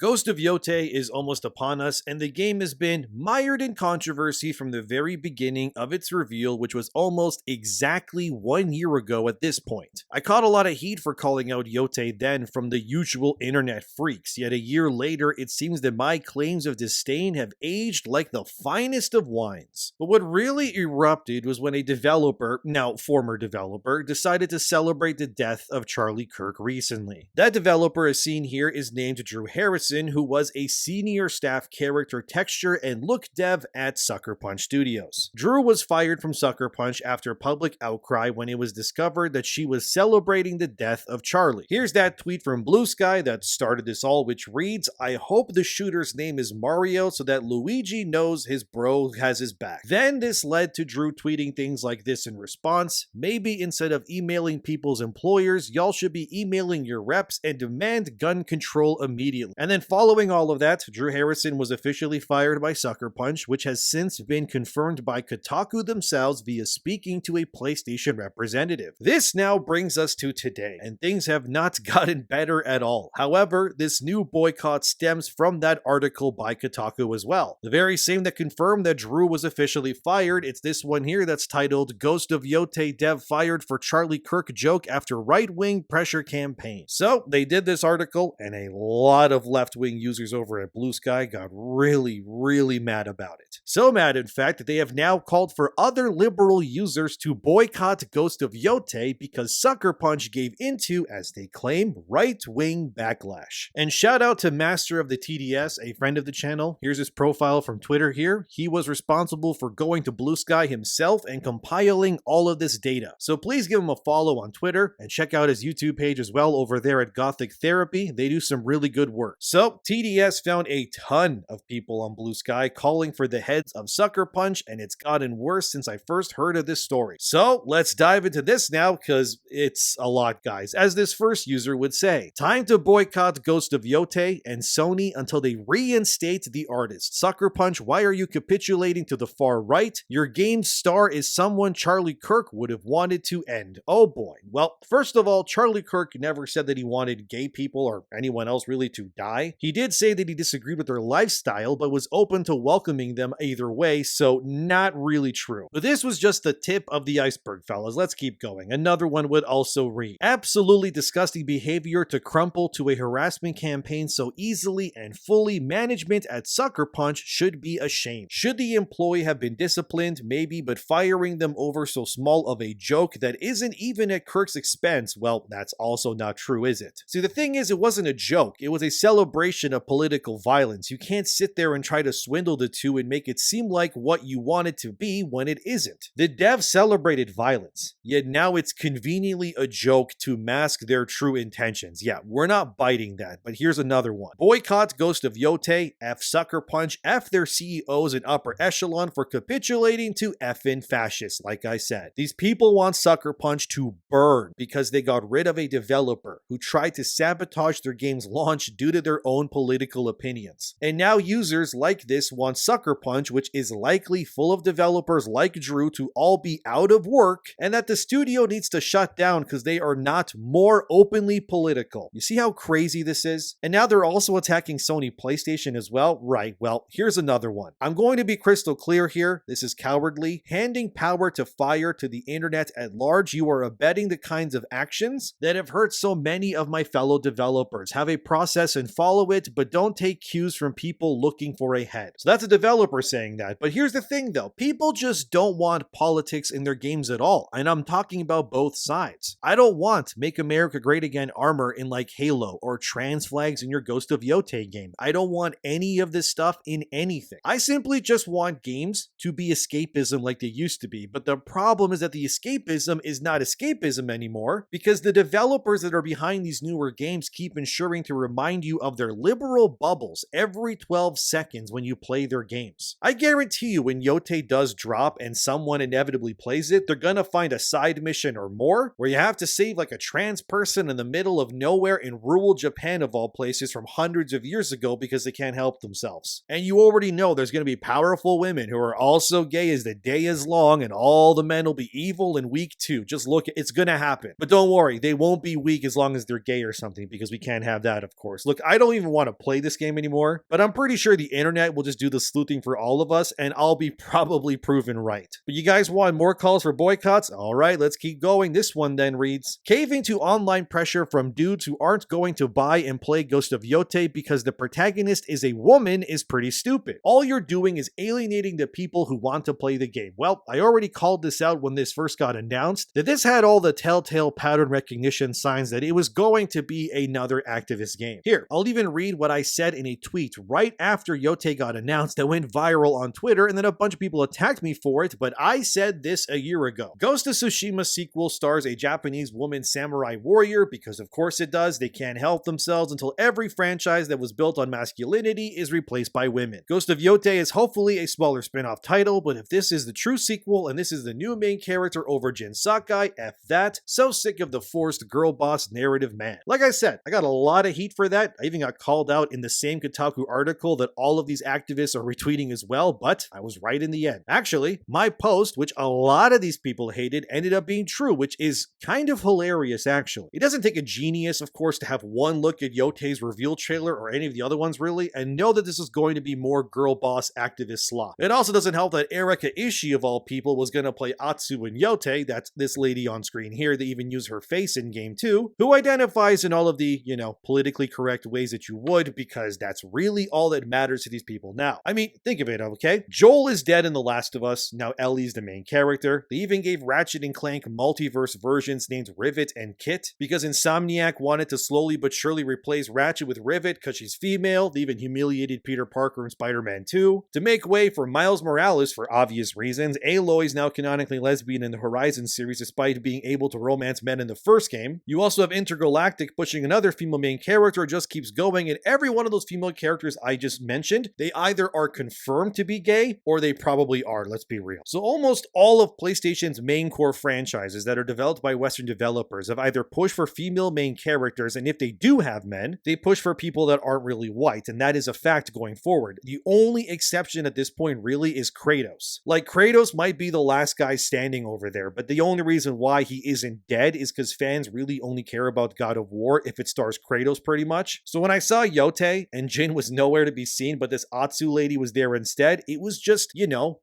Ghost of Yotei is almost upon us, and the game has been mired in controversy from the very beginning of its reveal, which was almost exactly 1 year ago at this point. I caught a lot of heat for calling out Yotei then from the usual internet freaks, yet a year later it seems that my claims of disdain have aged like the finest of wines. But what really erupted was when a developer, now former developer, decided to celebrate the death of Charlie Kirk recently. That developer as seen here is named Drew Harrison, who was a senior staff character texture and look dev at Sucker Punch Studios. Drew was fired from Sucker Punch after public outcry when it was discovered that she was celebrating the death of Charlie. Here's that tweet from Blue Sky that started this all, which reads, "I hope the shooter's name is Mario so that Luigi knows his bro has his back." Then this led to Drew tweeting things like this in response: "Maybe instead of emailing people's employers, y'all should be emailing your reps and demand gun control immediately." And then following all of that, Drew Harrison was officially fired by Sucker Punch, which has since been confirmed by Kotaku themselves via speaking to a PlayStation representative. This now brings us to today, and things have not gotten better at all. However, this new boycott stems from that article by Kotaku as well. The very same that confirmed that Drew was officially fired, it's this one here that's titled "Ghost of Yotei Dev Fired for Charlie Kirk Joke After Right-Wing Pressure Campaign." So they did this article, and a lot of left-wing users over at Blue Sky got really mad about it. So mad, in fact, that they have now called for other liberal users to boycott Ghost of Yotei because Sucker Punch gave into, as they claim, right-wing backlash. And shout out to Master of the TDS, a friend of the channel. Here's his profile from Twitter here. He was responsible for going to Blue Sky himself and compiling all of this data. So please give him a follow on Twitter and check out his YouTube page as well over there at Gothic Therapy. They do some really good work. So TDS found a ton of people on Blue Sky calling for the heads of Sucker Punch, and it's gotten worse since I first heard of this story. So let's dive into this now, because it's a lot, guys. As this first user would say, "Time to boycott Ghost of Yotei and Sony until they reinstate the artist. Sucker Punch, why are you capitulating to the far right? Your game's star is someone Charlie Kirk would have wanted to end." Oh boy. Well, first of all, Charlie Kirk never said that he wanted gay people or anyone else really to die. He did say that he disagreed with their lifestyle, but was open to welcoming them either way, so not really true. But this was just the tip of the iceberg, fellas. Let's keep going. Another one would also read, "Absolutely disgusting behavior to crumple to a harassment campaign so easily and fully. Management at Sucker Punch should be ashamed. Should the employee have been disciplined? Maybe, but firing them over so small of a joke that isn't even at Kirk's expense, well, that's also not true, is it?" See, the thing is, it wasn't a joke. It was a celebration of political violence. You can't sit there and try to swindle the two and make it seem like what you want it to be when it isn't. The dev celebrated violence, yet now it's conveniently a joke to mask their true intentions. Yeah, we're not biting that, but here's another one. "Boycott Ghost of Yotei, F Sucker Punch, F their CEOs and upper echelon for capitulating to effing fascists." Like I said, these people want Sucker Punch to burn because they got rid of a developer who tried to sabotage their game's launch due to their own political opinions. And now users like this want Sucker Punch, which is likely full of developers like Drew, to all be out of work, and that the studio needs to shut down because they are not more openly political. You see how crazy this is? And now they're also attacking Sony PlayStation as well? Right, well, here's another one. I'm going to be crystal clear here. This is cowardly. Handing power to fire to the internet at large, you are abetting the kinds of actions that have hurt so many of my fellow developers. Have a process and follow it, but don't take cues from people looking for a head. So that's a developer saying that. But here's the thing though, people just don't want politics in their games at all. And I'm talking about both sides. I don't want Make America Great Again armor in like Halo or trans flags in your Ghost of Yotei game. I don't want any of this stuff in anything. I simply just want games to be escapism like they used to be. But the problem is that the escapism is not escapism anymore because the developers that are behind these newer games keep ensuring to remind you of their liberal bubbles every 12 seconds when you play their games. I guarantee you when Yotei does drop and someone inevitably plays it, they're gonna find a side mission or more where you have to save like a trans person in the middle of nowhere in rural Japan of all places from hundreds of years ago because they can't help themselves. And you already know there's gonna be powerful women who are also gay as the day is long, and all the men will be evil and weak too. Just look, it's gonna happen. But don't worry, they won't be weak as long as they're gay or something, because we can't have that, of course. Look, I don't don't even want to play this game anymore, but I'm pretty sure the internet will just do the sleuthing for all of us, and I'll be probably proven right. But you guys want more calls for boycotts? Alright, let's keep going. This one then reads, caving to online pressure from dudes who aren't going to buy and play Ghost of Yotei because the protagonist is a woman is pretty stupid. All you're doing is alienating the people who want to play the game. Well, I already called this out when this first got announced, that this had all the telltale pattern recognition signs that it was going to be another activist game. Here, I'll even read what I said in a tweet right after Yotei got announced that went viral on Twitter, and then a bunch of people attacked me for it, but I said this a year ago. Ghost of Tsushima sequel stars a Japanese woman samurai warrior, because of course it does. They can't help themselves until every franchise that was built on masculinity is replaced by women. Ghost of Yotei is hopefully a smaller spin-off title, but if this is the true sequel and this is the new main character over Jin Sakai, F that. So sick of the forced girl boss narrative, man. Like I said, I got a lot of heat for that. I even got called out in the same Kotaku article that all of these activists are retweeting as well, but I was right in the end. Actually, my post, which a lot of these people hated, ended up being true, which is kind of hilarious actually. It doesn't take a genius, of course, to have one look at Yotei's reveal trailer or any of the other ones really, and know that this is going to be more girl boss activist slop. It also doesn't help that Erika Ishii of all people was going to play Atsu in Yotei, that's this lady on screen here. They even use her face in game 2, who identifies in all of the, politically correct ways that you would, because that's really all that matters to these people now. I mean, think of it, okay? Joel is dead in The Last of Us, now Ellie's the main character. They even gave Ratchet and Clank multiverse versions named Rivet and Kit, because Insomniac wanted to slowly but surely replace Ratchet with Rivet because she's female. They even humiliated Peter Parker in Spider-Man 2. To make way for Miles Morales for obvious reasons, Aloy is now canonically lesbian in the Horizon series despite being able to romance men in the first game. You also have Intergalactic pushing another female main character, just keeps going, and every one of those female characters I just mentioned, they either are confirmed to be gay or they probably are, let's be real. So almost all of PlayStation's main core franchises that are developed by Western developers have either pushed for female main characters, and if they do have men, they push for people that aren't really white, and that is a fact going forward. The only exception at this point really is Kratos. Like, Kratos might be the last guy standing over there, but the only reason why he isn't dead is because fans really only care about God of War if it stars Kratos pretty much. So when I saw Yotei and Jin was nowhere to be seen, but this Atsu lady was there instead, it was just,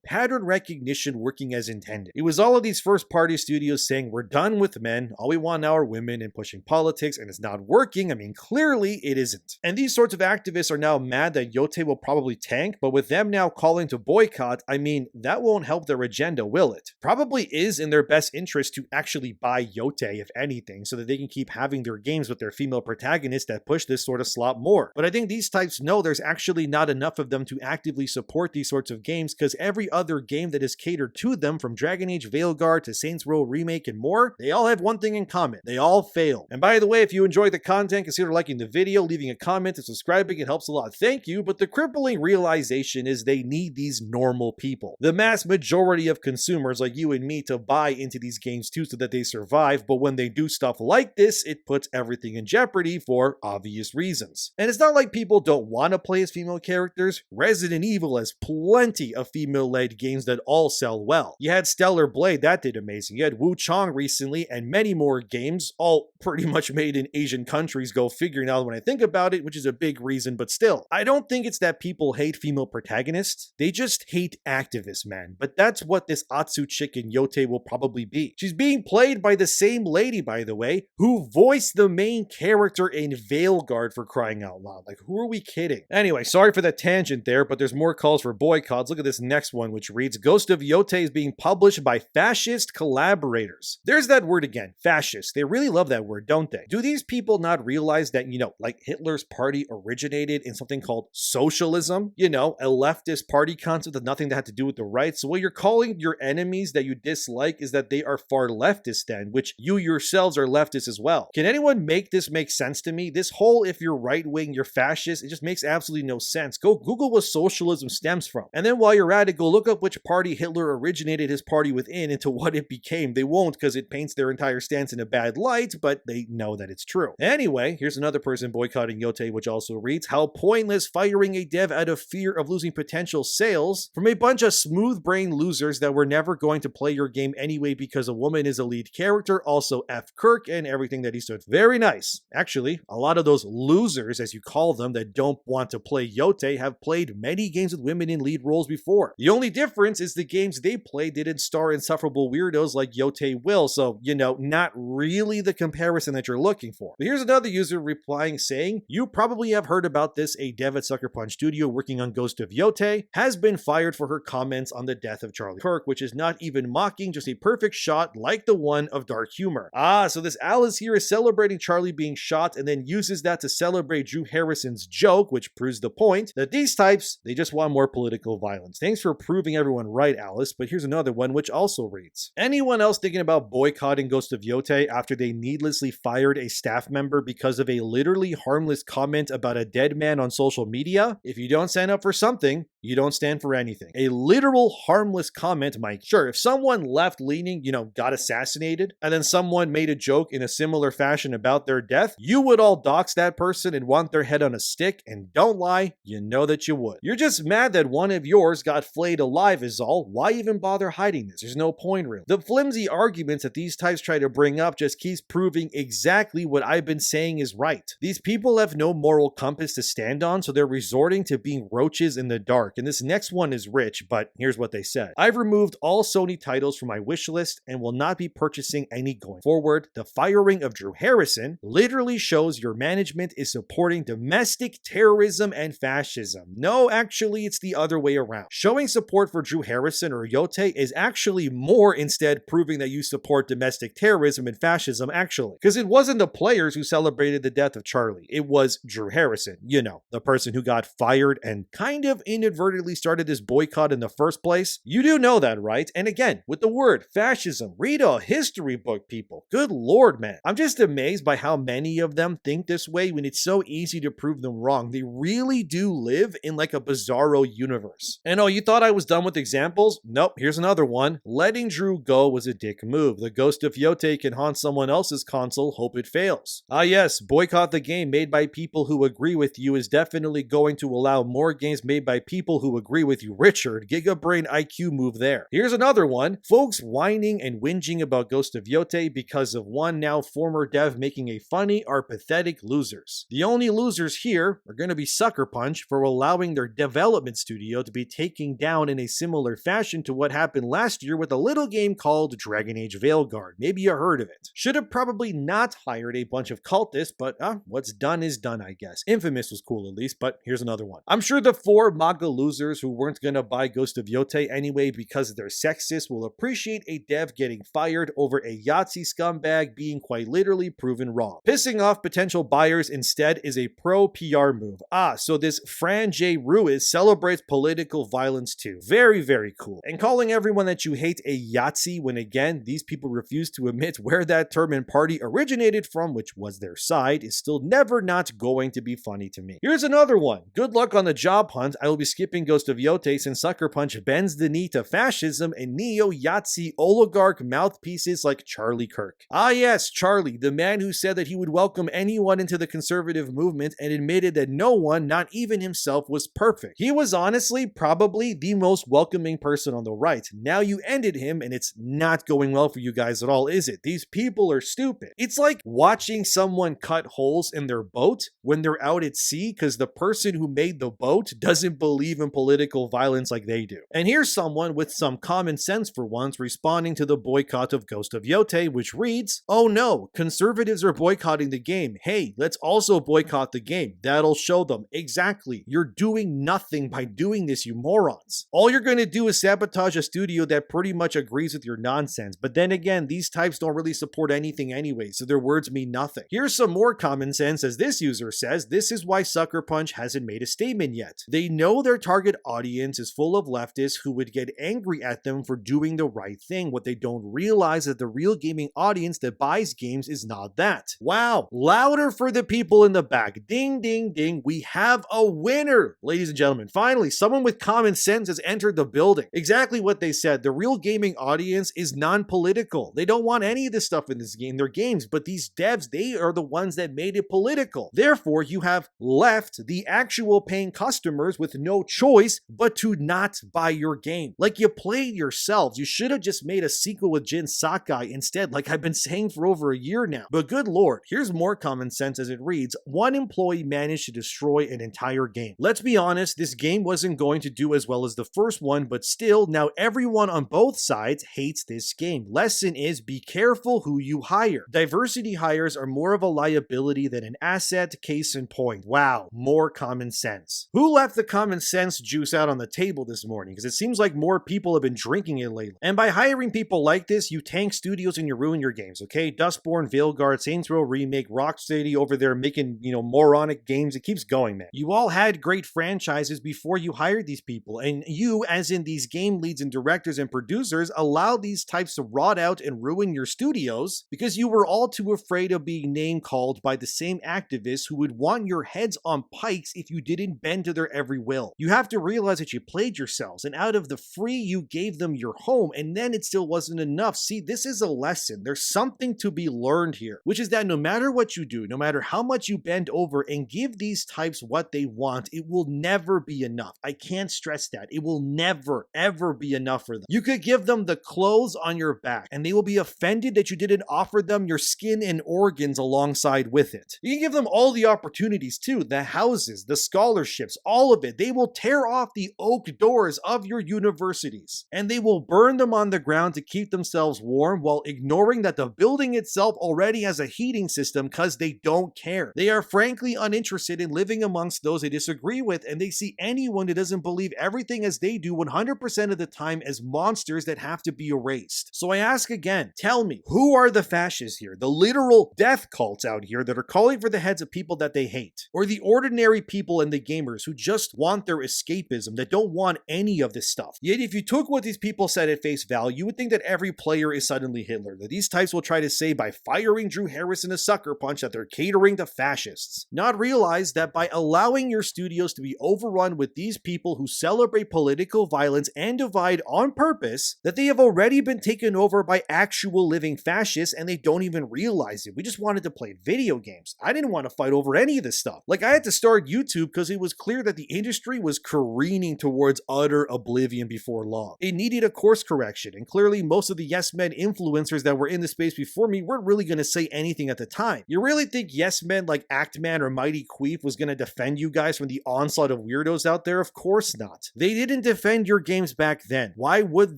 pattern recognition working as intended. It was all of these first party studios saying, we're done with men, all we want now are women, and pushing politics, and it's not working. I mean, clearly it isn't. And these sorts of activists are now mad that Yotei will probably tank, but with them now calling to boycott, I mean, that won't help their agenda, will it? Probably is in their best interest to actually buy Yotei, if anything, so that they can keep having their games with their female protagonists that push this sort of slop more. But I think these types know there's actually not enough of them to actively support these sorts of games, because every other game that is catered to them, from Dragon Age Veilguard to Saints Row Remake and more, they all have one thing in common. They all fail. And by the way, if you enjoy the content, consider liking the video, leaving a comment, and subscribing. It helps a lot. Thank you. But the crippling realization is they need these normal people, the mass majority of consumers like you and me, to buy into these games too so that they survive. But when they do stuff like this, it puts everything in jeopardy for obvious reasons. And it's not like people don't want to play as female characters. Resident Evil has plenty of female-led games that all sell well. You had Stellar Blade, that did amazing. You had Wu Chong recently, and many more games, all pretty much made in Asian countries, go figure now when I think about it, which is a big reason, but still. I don't think it's that people hate female protagonists. They just hate activists, man. But that's what this Atsu chick in Yotei will probably be. She's being played by the same lady, by the way, who voiced the main character in Veilguard, for crying out loud. Like, who are we kidding? Anyway, sorry for that tangent there, but there's more calls for boycotts. Look at this next one, which reads, Ghost of Yotei is being published by fascist collaborators. There's that word again, fascist. They really love that word, don't they? Do these people not realize that, like Hitler's party originated in something called socialism? A leftist party concept that nothing that had to do with the right. So what you're calling your enemies that you dislike is that they are far leftist then, which you yourselves are leftist as well. Can anyone make this make sense to me? This whole, if you're right-wing, you're fascist, it just makes absolutely no sense. Go Google what socialism stems from. And then while you're at it, go look up which party Hitler originated his party within into what it became. They won't, because it paints their entire stance in a bad light, but they know that it's true. Anyway, here's another person boycotting Yotei, which also reads, how pointless firing a dev out of fear of losing potential sales from a bunch of smooth-brained losers that were never going to play your game anyway because a woman is a lead character. Also F. Kirk and everything that he stood. Very nice. Actually, a lot of those losers losers, as you call them, that don't want to play Yotei have played many games with women in lead roles before. The only difference is the games they play didn't star insufferable weirdos like Yotei will, so, not really the comparison that you're looking for. But here's another user replying saying, "You probably have heard about this. A dev at Sucker Punch Studio working on Ghost of Yotei has been fired for her comments on the death of Charlie Kirk, which is not even mocking, just a perfect shot like the one of dark humor." So this Alice here is celebrating Charlie being shot and then uses that to celebrate Drew Harrison's joke, which proves the point that these types, they just want more political violence. Thanks for proving everyone right, Alice, but here's another one which also reads, "Anyone else thinking about boycotting Ghost of Yotei after they needlessly fired a staff member because of a literally harmless comment about a dead man on social media? If you don't stand up for something, you don't stand for anything." A literal harmless comment, Mike. Sure, if someone left-leaning, got assassinated, and then someone made a joke in a similar fashion about their death, you would all dox that person and want their head on a stick, and don't lie, you know that you would. You're just mad that one of yours got flayed alive is all. Why even bother hiding this? There's no point really. The flimsy arguments that these types try to bring up just keeps proving exactly what I've been saying is right. These people have no moral compass to stand on, so they're resorting to being roaches in the dark. And this next one is rich, but here's what they said. "I've removed all Sony titles from my wish list and will not be purchasing any going forward. The firing of Drew Harrison literally shows your management is supporting domestic terrorism and fascism. No, actually, it's the other way around. Showing support for Drew Harrison or Yotei is actually more instead proving that you support domestic terrorism and fascism, actually. Because it wasn't the players who celebrated the death of Charlie. It was Drew Harrison, the person who got fired and kind of inadvertently started this boycott in the first place. You do know that, right? And again, with the word fascism, read a history book, people. Good lord, man. I'm just amazed by how many of them think this way when it's so easy to prove them wrong. They really do live in like a bizarro universe. And oh, you thought I was done with examples? Nope, here's another one. Letting Drew go was a dick move. The Ghost of Yotei can haunt someone else's console, hope it fails. Yes, Boycott the Game made by people who agree with you is definitely going to allow more games made by people who agree with you. Richard, Gigabrain IQ move there. Here's another one. Folks whining and whinging about Ghost of Yotei because of one now former dev making a funny are pathetic losers. The only losers here are going to be Sucker Punch for allowing their development studio to be taken down in a similar fashion to what happened last year with a little game called Dragon Age Veilguard. Maybe you heard of it. Should have probably not hired a bunch of cultists, but what's done is done, I guess. Infamous was cool at least, but here's another one. I'm sure the 4 MAGA losers who weren't gonna buy Ghost of Yotei anyway because they're sexist will appreciate a dev getting fired over a Yahtzee scumbag being quite literally proven wrong. Pissing off potential buyers instead is a pro PR move. So this Fran J. Ruiz celebrates political violence too. Very, very cool. And calling everyone that you hate a Yahtzee when again, these people refuse to admit where that term and party originated from, which was their side, is still never not going to be funny to me. Here's another one. Good luck on the job hunt. I will be skipping Ghost of Yotei since Sucker Punch bends the knee to fascism and neo-Yahtzee oligarch mouthpieces like Charlie Kirk. Yes, Charlie, the man who said that he would welcome anyone into the conservative movement and admitted that no one, not even himself, was perfect. He was honestly probably the most welcoming person on the right. Now you ended him and it's not going well for you guys at all, is it? These people are stupid. It's like watching someone cut holes in their boat when they're out at sea because the person who made the boat doesn't believe in political violence like they do. And here's someone with some common sense for once responding to the boycott of Ghost of Yotei, which reads, "Oh no, conservatives are boycotting the game. Hey, let's also boycott the game. That'll show them." Exactly. You're doing nothing by doing this, you morons. All you're going to do is sabotage a studio that pretty much agrees with your nonsense. But then again, these types don't really support anything anyway, so their words mean nothing. Here's some more common sense as this user says, this is why Sucker Punch hasn't made a statement yet. They know their target audience is full of leftists who would get angry at them for doing the right thing. What they don't realize is that the real gaming audience that buys games is not that. Wow, louder for the people in the back. Ding, ding, ding. We have a winner, ladies and gentlemen. Finally, someone with common sense has entered the building. Exactly what they said. The real gaming audience is non-political. They don't want any of this stuff in this game, their games, but these devs, they are the ones that made it political. Therefore, you have left the actual paying customers with no choice but to not buy your game. Like you played yourselves. You should have just made a sequel with Jin Sakai instead, like I've been saying for over a year now. But good lord, here's more common sense as it reads, one employee managed to destroy an entire game. Let's be honest, this game wasn't going to do as well as the first one, but still, now everyone on both sides hates this game. Lesson is, be careful who you hire. Diversity hires are more of a liability than an asset. Case in point. Wow, more common sense. Who left the common sense juice out on the table this morning? Because it seems like more people have been drinking it lately. And by hiring people like this, you tank studios and you ruin your games, okay? Dustborn, Veilguard, Saints Row Remake, Rocksteady over there making, moronic games. It keeps going, man. You all had great franchises before you hired these people, and you, as in these game leads and directors and producers, allowed these types to rot out and ruin your studios because you were all too afraid of being name-called by the same activists who would want your heads on pikes if you didn't bend to their every will. You have to realize that you played yourselves, and out of the free, you gave them your home, and then it still wasn't enough. See, this is a lesson. There's something to be learned here, which is that no matter what you do, no matter how much you bend over and give these types what they want, it will never be enough. I can't stress that. It will never, ever be enough for them. You could give them the clothes on your back, and they will be offended that you didn't offer them your skin and organs alongside with it. You can give them all the opportunities too, the houses, the scholarships, all of it. They will tear off the oak doors of your universities, and they will burn them on the ground to keep themselves warm while ignoring that the building itself already has a heating system because they don't care. They are frankly uninterested in living amongst those they disagree with, and they see anyone who doesn't believe everything as they do 100% of the time as monsters that have to be erased. So I ask again, tell me, who are the fascists here? The literal death cults out here that are calling for the heads of people that they hate? Or the ordinary people and the gamers who just want their escapism, that don't want any of this stuff? Yet if you took what these people said at face value, you would think that every player is suddenly Hitler, that these types will try to say by firing Drew Harrison a sucker punch that they're catering to fascists. Not realize that by allowing your studios to be overrun with these people who celebrate political violence and divide on purpose, that they have already been taken over by actual living fascists and they don't even realize it. We just wanted to play video games. I didn't want to fight over any of this stuff. Like, I had to start YouTube because it was clear that the industry was careening towards utter oblivion before long. It needed a course correction, and clearly most of the Yes Men influencers that were in the space before me weren't really going to say anything at the time. You really think Yes Men like Actman or Mighty Queef was going to defend you guys from the onslaught of weirdos out there? Of course not. They didn't defend your games back then. Why would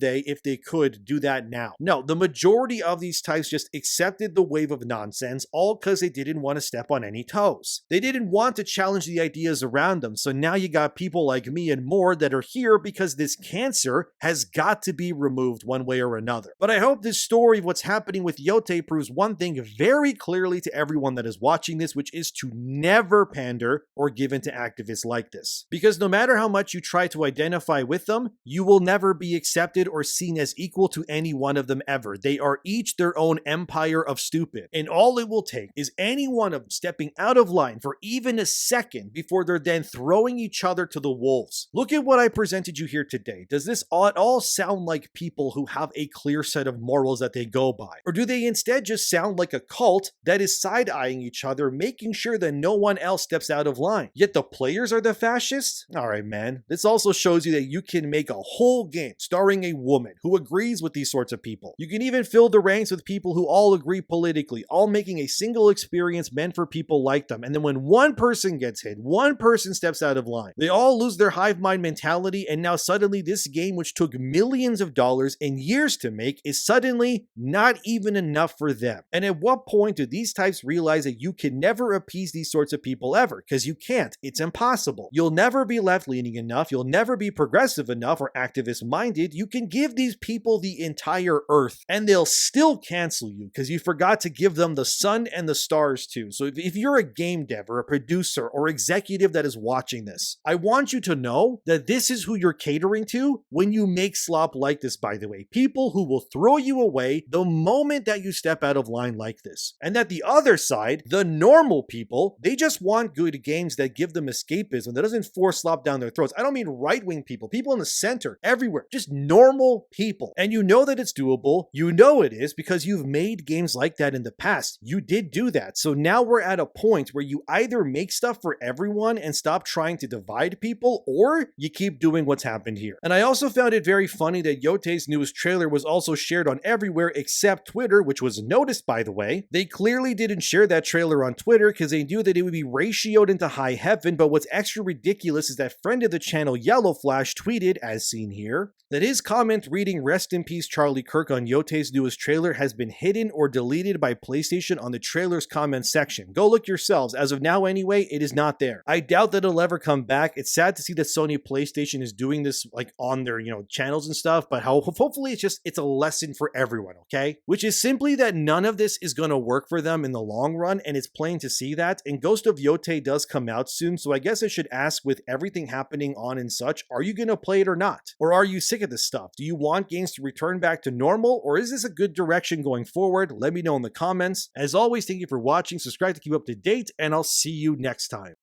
they if they could do that now? No, the majority of these types just accepted the wave of nonsense, all because they didn't want to step on any toes. They didn't want to challenge the ideas around them, so now you got people like me and more that are here because this cancer has got to be removed one way or another. But I hope this story of what's happening with Yotei proves one thing very clearly to everyone that is watching this, which is to never pander or give in to activists like this. Because no matter how much you try to identify with them, you will never be accepted or seen as equal to any one of them ever. They are each their own empire of stupid, and all it will take is any one of them stepping out of line for even a second before they're then throwing each other to the wolves. Look at what I presented you here today. Does this at all sound like people who have a clear set of morals that they go by? Or do they instead just sound like a cult that is side-eyeing each other, making sure that no one else steps out of line? Yet the players are the fascists? Alright, man. This also shows you that you can make a whole game starring a woman who agrees with these sorts of people. You can even fill the ranks with people who all agree politically, all making a single experience meant for people like them. And then when one person gets hit, one person steps out of line, they all lose their hive mind mentality, and now suddenly this game, which took millions of dollars and years to make, is suddenly not even enough for them. And at what point do these types realize that you can never appease these sorts of people ever? Because you can't. It's impossible. You'll never be left-leaning enough. You'll never be progressive enough or activist-minded. You can give these people the entire earth and they'll still cancel you because you forgot to give them the sun and the stars too. So if you're a game dev or a producer or executive that is watching this, I want you to know that this is who you're catering to when you make slop like this, by the way. People who will throw you away the moment that you step out of line like this. And that the other side, the normal people, they just want good games that give them escapism, that doesn't force slop down their throats. I don't mean right-wing people, people in the center, everywhere, just normal people. And you know that it's doable. You know it is because you've made games like that in the past. You did do that. So now we're at a point where you either make stuff for everyone and stop trying to divide people, or you keep doing what's happened here. And I also found it very funny that Yotei's newest trailer was also shared on everywhere except Twitter, which was noticed, by the way. They clearly didn't share that trailer on Twitter here because they knew that it would be ratioed into high heaven, but what's extra ridiculous is that friend of the channel Yellow Flash tweeted, as seen here, that his comment reading "Rest in peace Charlie Kirk" on Yotei's newest trailer has been hidden or deleted by PlayStation on the trailer's comment section. Go look yourselves. As of now anyway, it is not there. I doubt that it'll ever come back. It's sad to see that Sony PlayStation is doing this like on their, channels and stuff, but hopefully it's a lesson for everyone, okay? Which is simply that none of this is going to work for them in the long run, and it's plain to see that. And Ghost of Yotei does come out soon, so I guess I should ask, with everything happening on and such, are you going to play it or not? Or are you sick of this stuff? Do you want games to return back to normal, or is this a good direction going forward? Let me know in the comments. As always, thank you for watching, subscribe to keep up to date, and I'll see you next time.